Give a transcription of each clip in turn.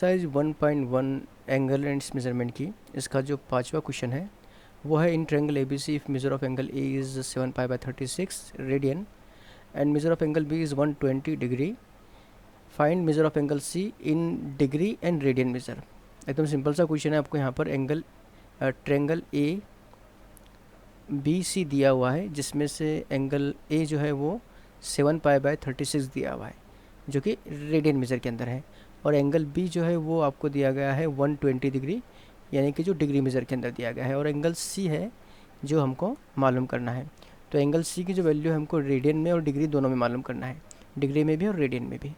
Size 1.1 angle and measurement की इसका जो पांचवा क्वेश्चन है वो है in triangle ABC if measure of angle A is 7 pi by 36 radian and measure of angle B is 120 degree, find measure of angle C in degree and radian measure. एकदम simple सा question है। आपको यहाँ पर angle triangle A B C दिया हुआ है जिसमें से एंगल ए जो है वो 7 पाई बाय 36 दिया हुआ है जो कि रेडियन मेजर के अंदर है, और एंगल बी जो है वो आपको दिया गया है 120 डिग्री यानी कि जो डिग्री मेजर के अंदर दिया गया है, और एंगल सी है जो हमको मालूम करना है। तो एंगल सी की जो वैल्यू है हमको रेडियन में और डिग्री दोनों में मालूम करना है, डिग्री में भी और रेडियन में भी।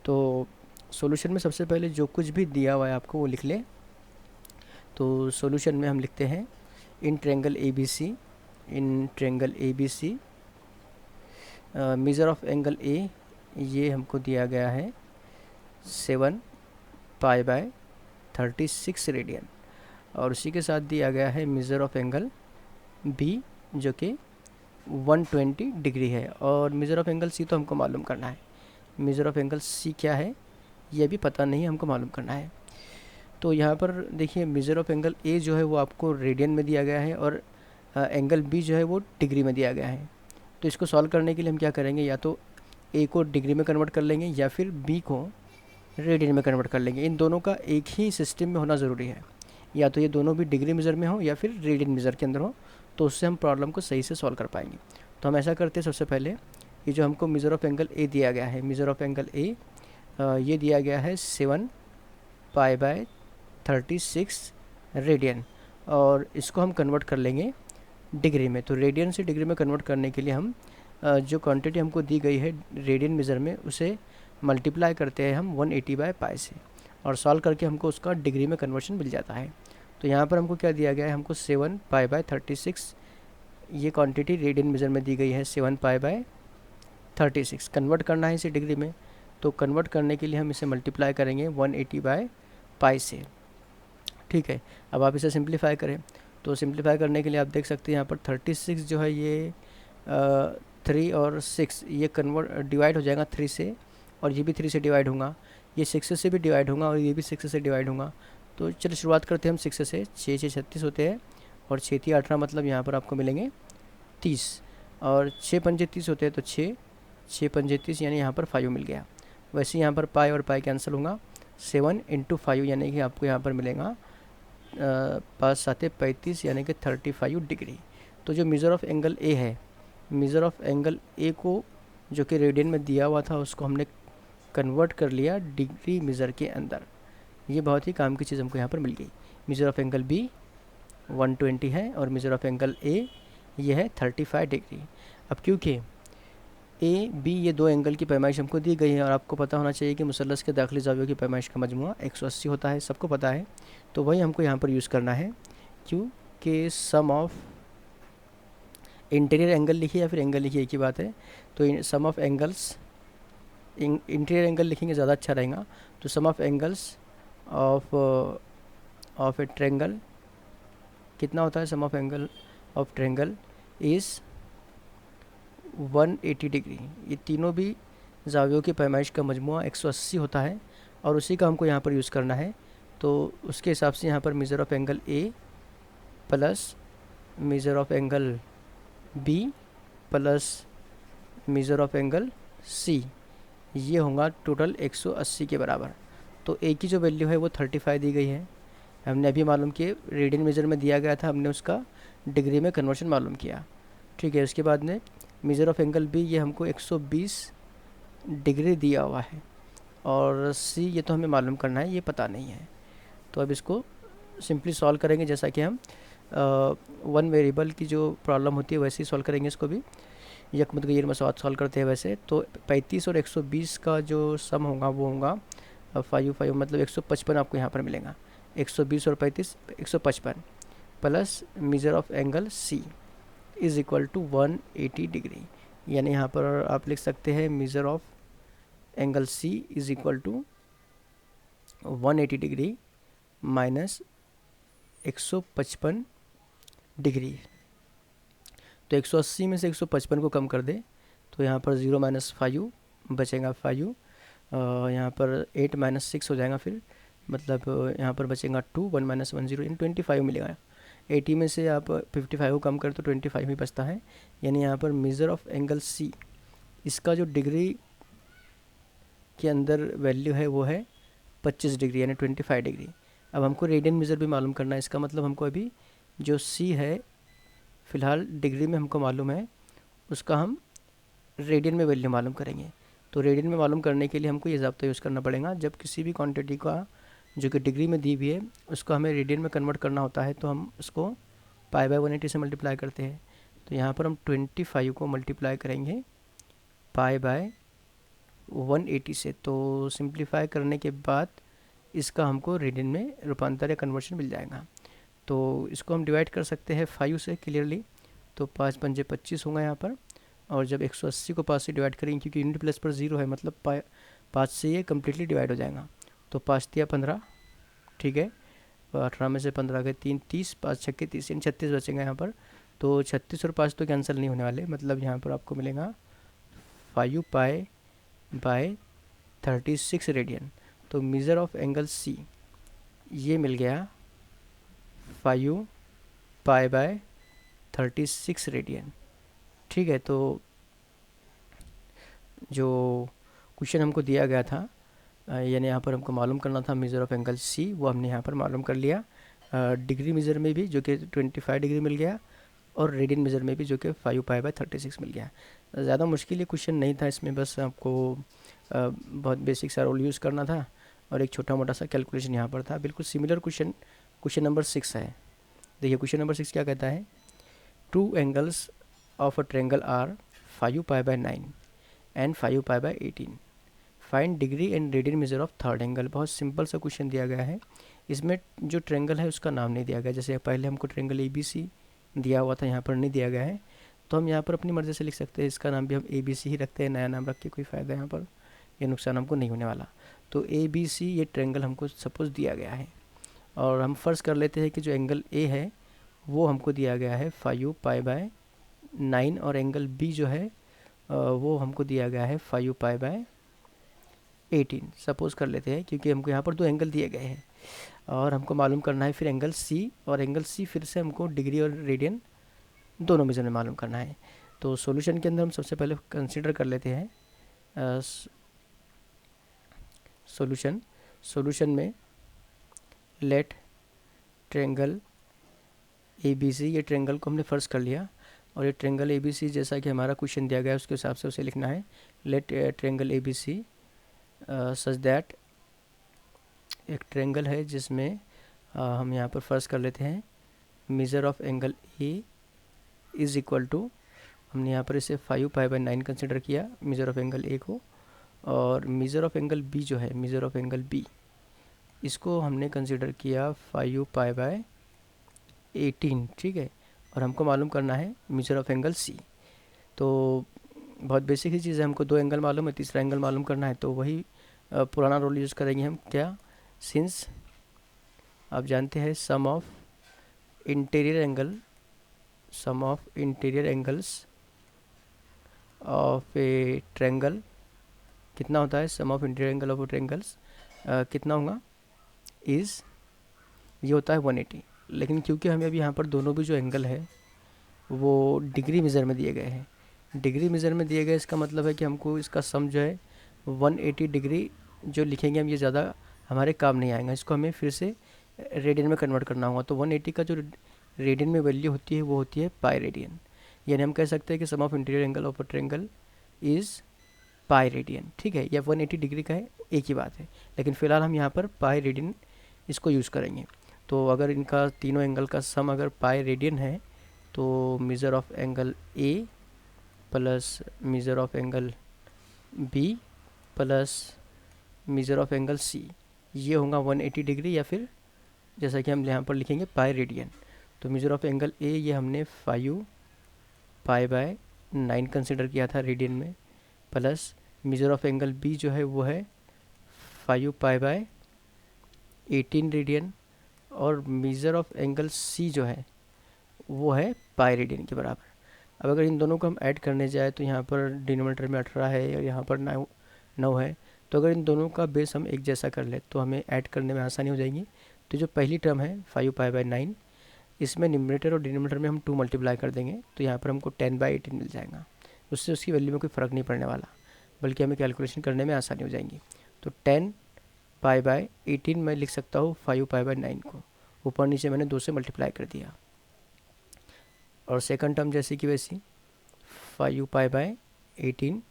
तो सॉल्यूशन में सबसे पहले जो कुछ भी दिया हुआ है आपको वो लिख ले। तो सॉल्यूशन में हम लिखते हैं in triangle A B C measure of angle A ये हमको दिया गया है 7 पाई बाय 36 रेडियन, और उसी के साथ दिया गया है मेजर ऑफ एंगल बी जो कि 120 डिग्री है, और मेजर ऑफ एंगल सी तो हमको मालूम करना है। मेजर ऑफ एंगल सी क्या है ये भी पता नहीं, हमको मालूम करना है। तो यहाँ पर देखिए मेजर ऑफ एंगल ए जो है वो आपको रेडियन में दिया गया है और एंगल बी जो है वो डिग्री में दिया गया है। तो इसको सॉल्व करने के लिए हम क्या करेंगे, या तो ए को डिग्री में कन्वर्ट कर लेंगे या फिर बी को रेडियन में कन्वर्ट कर लेंगे। इन दोनों का एक ही सिस्टम में होना ज़रूरी है, या तो ये दोनों भी डिग्री मेज़र में हो या फिर रेडियन मेज़र के अंदर हो, तो उससे हम प्रॉब्लम को सही से सॉल्व कर पाएंगे। तो हम ऐसा करते हैं, सबसे पहले ये जो हमको मेज़र ऑफ एंगल ए दिया गया है, मेज़र ऑफ एंगल ए ये दिया गया है 7 पाई बाय 36 रेडियन, और इसको हम कन्वर्ट कर लेंगे डिग्री में। तो रेडियन से डिग्री में कन्वर्ट करने के लिए हम जो क्वांटिटी हमको दी गई है रेडियन मेज़र में उसे मल्टीप्लाई करते हैं हम 180 बाय पाई से, और सॉल्व करके हमको उसका डिग्री में कन्वर्शन मिल जाता है। तो यहाँ पर हमको क्या दिया गया है, हमको 7 पाई बाय 36 ये क्वांटिटी रेडियन मेज़र में दी गई है 7 पाई बाय 36, कन्वर्ट करना है इसे डिग्री में। तो कन्वर्ट करने के लिए हम इसे मल्टीप्लाई करेंगे 180 बाय पाई से। ठीक है, अब आप इसे सिंप्लीफाई करें। तो सिंप्लीफाई करने के लिए आप देख सकते हैं यहाँ पर 36 जो है ये 3 और 6 ये कन्वर्ट डिवाइड हो जाएगा 3 से, और ये भी 3 से डिवाइड होगा, ये 6 से भी डिवाइड होगा और ये भी 6 से डिवाइड होगा। तो चलिए शुरुआत करते हैं हम 6 से। 6 6 36 होते हैं, और 6 3 18 मतलब यहाँ पर आपको मिलेंगे 30, और 6 पंजे 30 होते हैं, तो 6 6 पंजे 30 यानी यहाँ पर 5 मिल गया। वैसे यहाँ पर पाई और पाई कैंसिल होगा, 7 इंटू 5 यानी कि आपको यहाँ पर मिलेगा 5 7 35 यानी कि 35 डिग्री। तो जो मेज़र ऑफ एंगल ए है, मेज़र ऑफ एंगल ए को जो कि रेडियन में दिया हुआ था उसको हमने कन्वर्ट कर लिया डिग्री मेज़र के अंदर। ये बहुत ही काम की चीज़ हमको यहाँ पर मिल गई। मेज़र ऑफ एंगल बी 120 है और मेज़र ऑफ एंगल ए ये है 35 डिग्री। अब क्योंकि ए बी ये दो एंगल की पैमाइश हमको दी गई है, और आपको पता होना चाहिए कि मुसल्लस के दाखिली ज़ावियों की पैमाइश का मजमुआ 180 होता है, सबको पता है। तो वही हमको यहाँ पर यूज़ करना है, क्योंकि सम ऑफ इंटीरियर एंगल लिखिए या फिर एंगल लिखिए एक ही बात है। तो sum of angles, interior angle लिखेंगे ज़्यादा अच्छा रहेगा। तो sum of angles of a triangle कितना होता है, sum of angle of triangle is 180 degree. ये तीनों भी ज़ावियों की पैमाइश का मजमुआ 180 होता है, और उसी का हमको यहाँ पर यूज़ करना है। तो उसके हिसाब से यहाँ पर measure of angle A plus measure of angle B plus measure of angle C ये होगा टोटल 180 के बराबर। तो ए की जो वैल्यू है वो 35 दी गई है, हमने अभी मालूम किए, रेडियन मेज़र में दिया गया था, हमने उसका डिग्री में कन्वर्शन मालूम किया। ठीक है, उसके बाद में मेज़र ऑफ एंगल बी ये हमको 120 डिग्री दिया हुआ है, और सी ये तो हमें मालूम करना है, ये पता नहीं है। तो अब इसको सिंपली सॉल्व करेंगे, जैसा कि हम वन वेरिएबल की जो प्रॉब्लम होती है वैसे ही सॉल्व करेंगे इसको भी, यकमत गैर मसवात सॉल्व करते हैं वैसे। तो 35 और 120 का जो सम होगा वो होगा 5 मतलब 155 आपको यहाँ पर मिलेगा। 120 और 35 155 plus measure of angle C is equal to 180 degree, यानी यहाँ पर आप लिख सकते हैं measure of angle C is equal to 180 degree minus 155 degree. तो 180 में से 155 को कम कर दे तो यहाँ पर 0 माइनस 5 बचेगा 5, यहाँ पर 8 माइनस 6 हो जाएगा, फिर मतलब यहाँ पर बचेगा 2, 1 - 1 0 यानी 25 मिलेगा। 80 में से आप 55 को कम कर तो 25 ही बचता है। यानी यहाँ पर मेज़र ऑफ एंगल सी, इसका जो डिग्री के अंदर वैल्यू है वो है 25 डिग्री यानी 25 डिग्री। अब हमको रेडियन मेज़र भी मालूम करना है। इसका मतलब हमको अभी जो सी है फ़िलहाल डिग्री में हमको मालूम है, उसका हम रेडियन में वैल्यू मालूम करेंगे। तो रेडियन में मालूम करने के लिए हमको ये ज़ाब्ता यूज़ करना पड़ेगा। जब किसी भी क्वांटिटी का जो कि डिग्री में दी हुई है उसको हमें रेडियन में कन्वर्ट करना होता है, तो हम उसको π/180 से मल्टीप्लाई करते हैं। तो यहाँ पर हम 25 को मल्टीप्लाई करेंगे π/180 से, तो सिंप्लीफाई करने के बाद इसका हमको रेडियन में रूपांतर या कन्वर्शन मिल जाएगा। तो इसको हम डिवाइड कर सकते हैं 5 से क्लियरली। तो 5 × 5 = 25 होगा यहाँ पर। और जब 180 को 5 से डिवाइड करेंगे, क्योंकि यूनिट प्लेस पर 0 है, मतलब 5 से ये कम्प्लीटली डिवाइड हो जाएगा। तो 5 × 3 = 15, ठीक है। 18 में से 15 गए 3, 30, 5 × 6 = 30 यानी 36 बचेंगे यहाँ पर। तो 36 और 5 तो कैंसिल नहीं होने वाले, मतलब यहाँ पर आपको मिलेगा 5π/36 रेडियन। तो मेज़र ऑफ एंगल सी ये मिल गया 5π/36 रेडियन, ठीक है। तो जो क्वेश्चन हमको दिया गया था, यानी यहाँ पर हमको मालूम करना था मेज़र ऑफ एंगल सी, वो हमने यहाँ पर मालूम कर लिया। डिग्री मेज़र में भी जो कि 25 डिग्री मिल गया, और रेडियन मेज़र में भी जो कि 5π/36 मिल गया। ज़्यादा मुश्किल ये क्वेश्चन नहीं था, इसमें बस आपको बहुत बेसिक सा रूल यूज़ करना था और एक छोटा मोटा सा कैलकुलेशन यहाँ पर था। बिल्कुल सिमिलर क्वेश्चन नंबर 6 है। देखिए क्वेश्चन नंबर 6 क्या कहता है, 2 angles of a triangle are 5π/9 and 5π/18, find degree and radian measure of third angle. बहुत सिंपल सा क्वेश्चन दिया गया है। इसमें जो ट्रायंगल है उसका नाम नहीं दिया गया, जैसे पहले हमको ट्रायंगल ABC दिया हुआ था, यहाँ पर नहीं दिया गया है। तो हम यहाँ पर अपनी मर्ज़ी से लिख सकते हैं, इसका नाम भी हम ABC ही रखते हैं, नया नाम रख के कोई फ़ायदा यहाँ पर, ये नुकसान हमको नहीं होने वाला। तो ABC ये ट्रायंगल हमको सपोज़ दिया गया है, और हम फ़र्ज़ कर लेते हैं कि जो एंगल A है वो हमको दिया गया है 5π/9, और एंगल B जो है वो हमको दिया गया है 5π/18 सपोज़ कर लेते हैं, क्योंकि हमको यहाँ पर 2 एंगल दिए गए हैं। और हमको मालूम करना है फिर एंगल C, और एंगल C फिर से हमको डिग्री और रेडियन दोनों मेज़र में मालूम करना है। तो सॉल्यूशन के अंदर हम सबसे पहले कंसीडर कर लेते हैं सॉल्यूशन में लेट ट्रायंगल ABC, ये ट्रायंगल को हमने फ़र्ज़ कर लिया, और ये ट्रायंगल ABC जैसा कि हमारा क्वेश्चन दिया गया है उसके हिसाब से उसे लिखना है। Let triangle ABC such that, एक ट्रायंगल है जिसमें हम यहाँ पर फ़र्ज़ कर लेते हैं measure of angle A is equal to, हमने यहाँ पर इसे 5π/9 कंसिडर किया मेज़र ऑफ एंगल A को, और मेज़र ऑफ एंगल B जो है, मेज़र ऑफ एंगल B इसको हमने कंसिडर किया 5π/18, ठीक है। और हमको मालूम करना है मेज़र ऑफ एंगल C। तो बहुत बेसिक ही चीज़ है, हमको 2 एंगल मालूम है, तीसरा एंगल मालूम करना है, तो वही पुराना रोल यूज़ करेंगे हम। क्या, सिंस आप जानते हैं sum of interior angles of a triangle कितना होता है, sum of interior angle of a triangles कितना होगा, इज़, ये होता है 180। लेकिन क्योंकि हमें अभी यहाँ पर दोनों भी जो एंगल है वो डिग्री मेज़र में दिए गए हैं, डिग्री मेज़र में दिए गए, इसका मतलब है कि हमको इसका सम जो है 180 डिग्री जो लिखेंगे हम, ये ज़्यादा हमारे काम नहीं आएगा, इसको हमें फिर से रेडियन में कन्वर्ट करना होगा। तो 180 का जो रेडियन में वैल्यू होती है वो होती है पाई रेडियन, यानी हम कह सकते हैं कि sum of interior angle of a triangle is pi radian, ठीक है। या 180 डिग्री का है, एक ही बात है, लेकिन फ़िलहाल हम यहाँ पर पाई रेडियन इसको यूज़ करेंगे। तो अगर इनका तीनों एंगल का सम अगर पाई रेडियन है, तो measure of angle A plus measure of angle B plus measure of angle C, ये होगा 180 डिग्री, या फिर जैसा कि हम यहाँ पर लिखेंगे पाई रेडियन। तो मेज़र ऑफ एंगल A ये हमने 5π/9 कंसिडर किया था रेडियन में, plus measure of angle B जो है वो है 5π/18 रेडियन, और मेज़र ऑफ एंगल C जो है वो है पाई रेडियन के बराबर। अब अगर इन दोनों को हम ऐड करने जाए तो यहाँ पर डिनोमिनेटर में 18 है और यहाँ पर 9 है, तो अगर इन दोनों का बेस हम एक जैसा कर ले तो हमें ऐड करने में आसानी हो जाएगी। तो जो पहली टर्म है 5π/9, इसमें न्यूमरेटर और डिनोमिनेटर में हम 2 मल्टीप्लाई कर देंगे तो यहाँ पर हमको 10/18 मिल जाएगा। उससे उसकी वैल्यू में कोई फ़र्क नहीं पड़ने वाला, बल्कि हमें कैलकुलेशन करने में आसानी हो जाएंगी। तो 10π/18 मैं लिख सकता हूँ 5π/9 को, ऊपर नीचे मैंने 2 से मल्टीप्लाई कर दिया। और सेकंड टर्म जैसे कि वैसी 5π/18,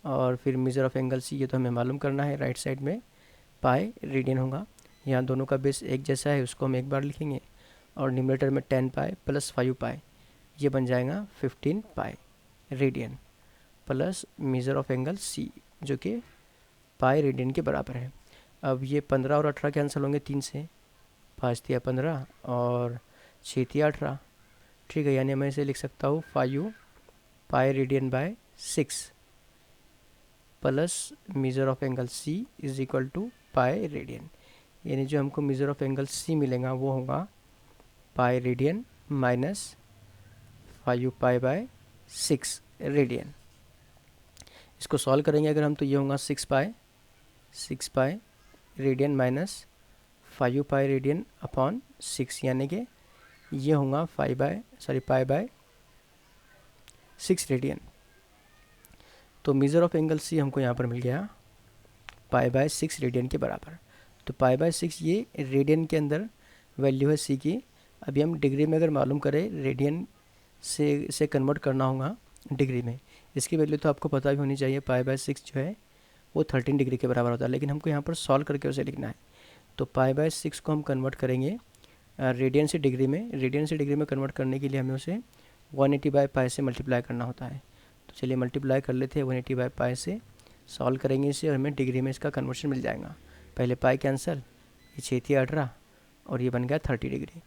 और फिर मेजर ऑफ एंगल सी, ये तो हमें मालूम करना है, राइट साइड में पाई रेडियन होगा। यहाँ दोनों का बेस एक जैसा है, उसको हम एक बार लिखेंगे, और न्यूमरेटर में 10π + 5π, ये बन जाएगा 15π radian, plus measure of angle C जो कि पाई रेडियन के बराबर है। अब ये 15 और 18 कैंसिल होंगे 3 से, 5 × 15 और 6 × 18, ठीक है। यानी मैं इसे लिख सकता हूँ 5π radian by 6 plus measure of angle C is equal to pi radian. यानी जो हमको मेजर ऑफ एंगल सी मिलेगा वो होगा पाई रेडियन माइनस 5π/6 रेडियन। इसको सॉल्व करेंगे अगर हम तो ये होगा 6π रेडियन माइनस 5π रेडियन अपॉन 6, यानी कि ये होगा π/6 रेडियन। तो मेजर ऑफ एंगल सी हमको यहाँ पर मिल गया π/6 रेडियन के बराबर। तो π/6 ये रेडियन के अंदर वैल्यू है सी की। अभी हम डिग्री में अगर मालूम करें, रेडियन से कन्वर्ट करना होगा डिग्री में, इसकी वैल्यू तो आपको पता भी होनी चाहिए। π/6 जो है वो 13 डिग्री के बराबर होता है, लेकिन हमको यहाँ पर सॉल्व करके उसे लिखना है। तो π/6 को हम कन्वर्ट करेंगे रेडियन से डिग्री में। रेडियन से डिग्री में कन्वर्ट करने के लिए हमें उसे 180/π से मल्टीप्लाई करना होता है। तो चलिए मल्टीप्लाई कर लेते हैं 180/π से, सॉल्व करेंगे इसे और हमें डिग्री में इसका कन्वर्शन मिल जाएगा। पहले पाई कैंसल, ये 6 × 18 और ये बन गया 30 डिग्री।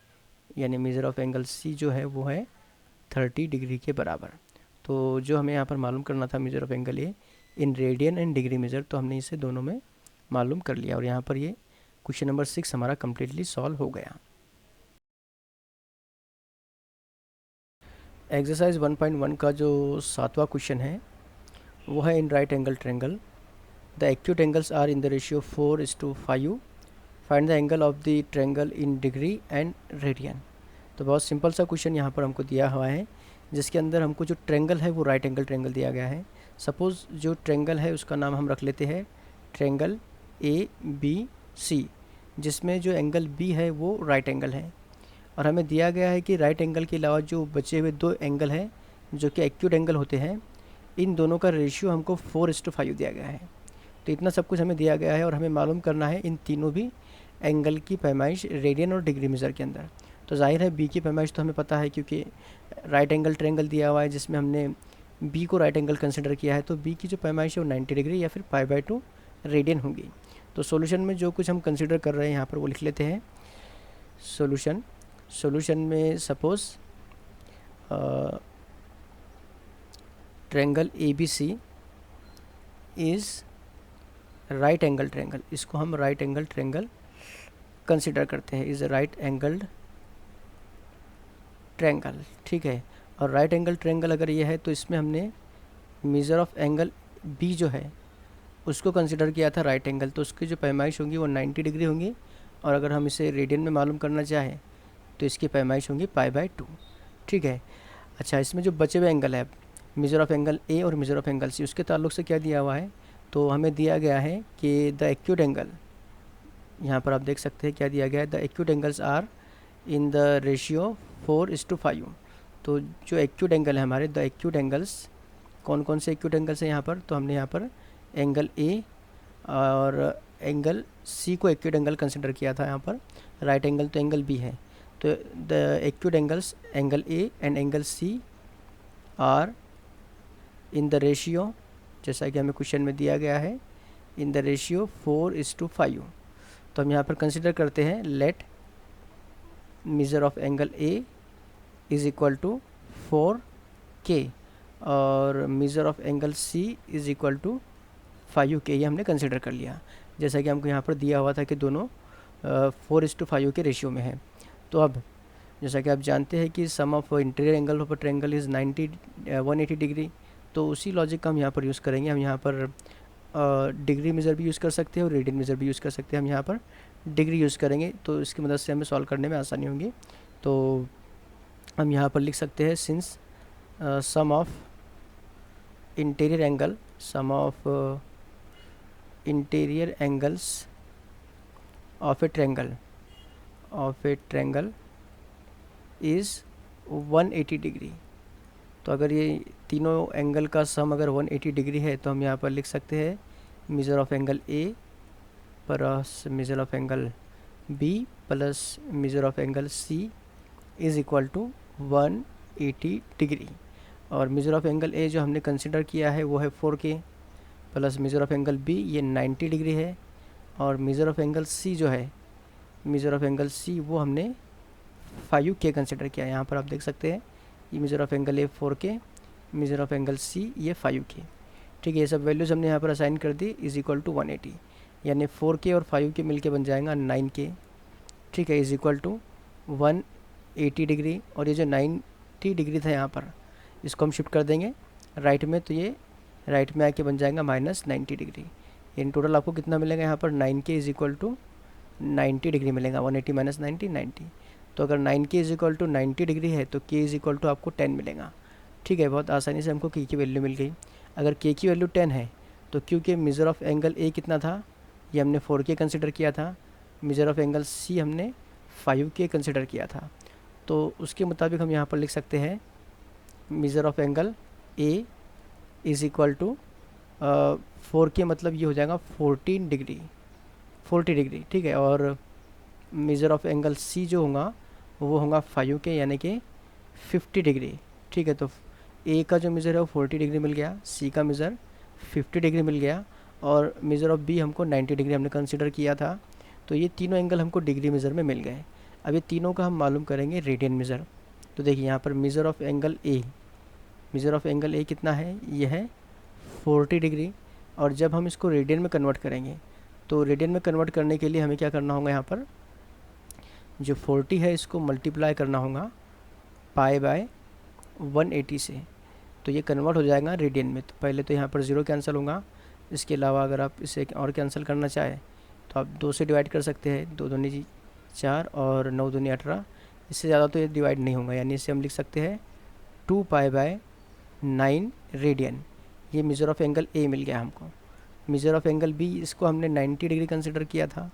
यानी मेजर ऑफ एंगल सी जो है वो है 30 डिग्री के बराबर। तो जो हमें यहाँ पर मालूम करना था measure of angle A in radian and degree measure, तो हमने इसे दोनों में मालूम कर लिया। और यहाँ पर ये क्वेश्चन नंबर 6 हमारा कम्प्लीटली सॉल्व हो गया। एक्सरसाइज 1.1 का जो 7वां क्वेश्चन है वो है in right angle triangle the acute angles are in the ratio 4:5, find the angle of the triangle in degree and radian. तो बहुत सिंपल सा क्वेश्चन यहाँ पर हमको दिया हुआ है, जिसके अंदर हमको जो ट्रायंगल है वो राइट एंगल ट्रायंगल दिया गया है। सपोज़ जो ट्रायंगल है उसका नाम हम रख लेते हैं ट्रायंगल ABC, जिसमें जो एंगल B है वो राइट एंगल है। और हमें दिया गया है कि राइट एंगल के अलावा जो बचे हुए 2 एंगल हैं जो कि एक्यूट एंगल होते हैं, इन दोनों का रेशियो हमको 4:5 दिया गया है। तो इतना सब कुछ हमें दिया गया है और हमें मालूम करना है इन तीनों भी एंगल की पैमाइश रेडियन और डिग्री मेजर के अंदर। तो जाहिर है बी की पैमाइश तो हमें पता है, क्योंकि राइट एंगल ट्रायंगल दिया हुआ है जिसमें हमने बी को राइट एंगल कंसिडर किया है। तो बी की जो पैमाइश है वो 90 डिग्री या फिर π/2 रेडियन होगी। तो सॉल्यूशन में जो कुछ हम कंसिडर कर रहे हैं यहाँ पर वो लिख लेते हैं। सॉल्यूशन में suppose triangle ABC is right angle triangle, इसको हम राइट एंगल ट्रायंगल कंसिडर करते हैं, इज़ राइट एंगल्ड ट्रायंगल, ठीक है। और राइट एंगल ट्रायंगल अगर ये है तो इसमें हमने मेजर ऑफ एंगल B जो है उसको कंसिडर किया था राइट एंगल, तो उसकी जो पैमाइश होंगी वो 90 डिग्री होंगी। और अगर हम इसे रेडियन में मालूम करना चाहें तो इसकी पैमाइश होंगी π/2, ठीक है। अच्छा, इसमें जो बचे हुए एंगल है मेजर ऑफ एंगल A और मेजर ऑफ एंगल C, उसके ताल्लुक से क्या दिया हुआ है, तो हमें दिया गया है कि द एक्यूट एंगल, यहाँ पर आप देख सकते हैं क्या दिया गया है, the acute angles are in the ratio 4:5। तो जो एक्यूट एंगल है हमारे, द एक्यूट एंगल्स, कौन कौन से एक्यूट एंगल्स हैं यहाँ पर, तो हमने यहाँ पर एंगल A और एंगल C को एक्यूट एंगल कंसिडर किया था। यहाँ पर राइट एंगल तो एंगल B है, तो the acute angles angle A and angle C are in the ratio, जैसा कि हमें क्वेश्चन में दिया गया है, इन द रेशियो 4:5। तो हम यहाँ पर कंसिडर करते हैं let measure of angle A is equal to 4K और measure of angle C is equal to 5K, ये हमने कंसिडर कर लिया। जैसा कि हमको यहाँ पर दिया हुआ था कि दोनों 4:5 के रेशियो में है। तो अब जैसा कि आप जानते हैं कि sum of interior angle of a triangle is 180 degree, तो उसी लॉजिक का हम यहाँ पर यूज़ करेंगे। हम यहाँ पर डिग्री मेज़र भी यूज़ कर सकते हैं और रेडियन मेज़र भी यूज़ कर सकते हैं। हम यहाँ पर डिग्री यूज़ करेंगे तो इसकी मदद से हमें सॉल्व करने में आसानी होगी। तो हम यहाँ पर लिख सकते हैं since sum of interior angle, sum of interior angles of a triangle is 180 degree. तो अगर ये तीनों एंगल का सम अगर 180 डिग्री है तो हम यहाँ पर लिख सकते हैं measure of angle A plus measure of angle B plus measure of angle C is equal to 180 degree. और मेजर ऑफ एंगल ए जो हमने कंसिडर किया है वो है 4K plus measure of angle B ये 90 डिग्री है, और मेजर ऑफ एंगल सी जो है, मेजर ऑफ एंगल सी वो हमने 5K कंसिडर किया है। यहाँ पर आप देख सकते हैं ये measure of angle A 4K, measure of angle C ये 5K। ठीक है, ये सब वैल्यूज़ हमने यहाँ पर असाइन कर दी इज़ इक्वल टू 180, यानी 4K और 5K मिलके बन जाएगा 9K। ठीक है, इज़ इक्वल टू 180 डिग्री, और ये जो 90 डिग्री था यहाँ पर इसको हम शिफ्ट कर देंगे राइट में, तो ये राइट में आके बन जाएगा -90 डिग्री। इन टोटल आपको कितना मिलेगा यहाँ पर 9K is equal to 90 degree मिलेगा। 180 माइनस 90। तो अगर 9K is equal to 90 degree है तो K इज़ इक्वल टू आपको 10 मिलेगा। ठीक है, बहुत आसानी से हमको K की वैल्यू मिल गई। अगर K की वैल्यू 10 है तो Q के मेजर ऑफ एंगल A कितना था, ये हमने 4K कंसिडर किया था। मेजर ऑफ एंगल C हमने 5K कंसिडर किया था। तो उसके मुताबिक हम यहाँ पर लिख सकते हैं measure of angle A is equal to 4K, मतलब ये हो जाएगा 40 डिग्री। ठीक है, और मेजर ऑफ एंगल C जो होगा वो होगा 5K यानी कि 50 डिग्री। ठीक है, तो A का जो मेज़र है वो 40 डिग्री मिल गया, C का मेज़र 50 डिग्री मिल गया, और मेज़र ऑफ B हमको 90 डिग्री हमने कंसिडर किया था। तो ये तीनों एंगल हमको डिग्री मेज़र में मिल गए। अब ये तीनों का हम मालूम करेंगे रेडियन मेज़र। तो देखिए यहाँ पर मेज़र ऑफ एंगल A कितना है, ये है 40 डिग्री, और जब हम इसको रेडियन में कन्वर्ट करेंगे तो रेडियन में कन्वर्ट करने के लिए हमें क्या करना होगा, यहाँ पर जो 40 है इसको मल्टीप्लाई करना होगा पाई बाय 180 से, तो ये कन्वर्ट हो जाएगा रेडियन में। तो पहले तो यहाँ पर 0 कैंसिल होगा, इसके अलावा अगर आप इसे और कैंसिल करना चाहें तो आप 2 से डिवाइड कर सकते हैं, 2 दूनी 4 और 9 दूनी 18, इससे ज़्यादा तो ये डिवाइड नहीं होगा, यानी इसे हम लिख सकते हैं 2 पाई बाय 9 रेडियन। ये मेजर ऑफ एंगल A मिल गया हमको। मेजर ऑफ एंगल B इसको हमने 90 डिग्री कंसिडर किया था,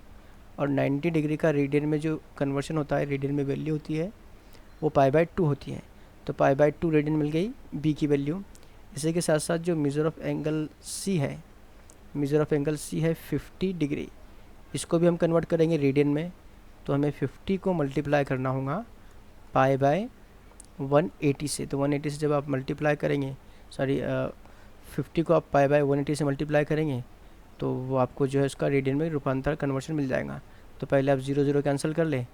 और 90 डिग्री का रेडियन में जो कन्वर्शन होता है, रेडियन में वैल्यू होती है वो पाई बाय 2 होती है। तो पाई बाय 2 रेडियन मिल गई B की वैल्यू। इसी के साथ साथ जो मेजर ऑफ एंगल C है, मेजर ऑफ एंगल C है 50 डिग्री, इसको भी हम कन्वर्ट करेंगे रेडियन में। तो हमें 50 को मल्टीप्लाई करना होगा पाई बाय 180 से। तो 180 से जब आप मल्टीप्लाई करेंगे, 50 को आप पाई बाय 180 से मल्टीप्लाई करेंगे तो वो आपको जो है उसका रेडियन में रूपांतर कन्वर्शन मिल जाएगा। तो पहले आप 0 कैंसिल कर लें,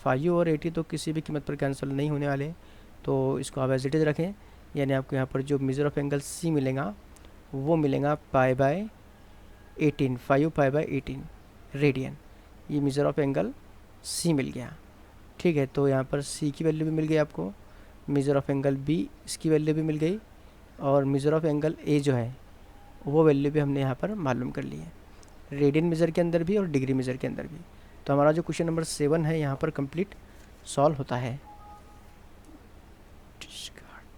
5 और 80 तो किसी भी कीमत पर कैंसिल नहीं होने वाले, तो इसको आप एज इट इज़ रखें। यानी आपको यहाँ पर जो मेजर ऑफ एंगल C मिलेगा वो मिलेगा pi by 18, 5 pi by 18 radian. ये मेजर ऑफ एंगल C मिल गया। ठीक है, तो यहाँ पर C की वैल्यू भी मिल गई आपको, मेजर ऑफ एंगल B इसकी वैल्यू भी मिल गई, और मेजर ऑफ एंगल A जो है वो वैल्यू भी हमने यहाँ पर मालूम कर ली है, रेडियन मेज़र के अंदर भी और डिग्री मेज़र के अंदर भी। तो हमारा जो क्वेश्चन नंबर 7 है यहाँ पर कंप्लीट सॉल्व होता है।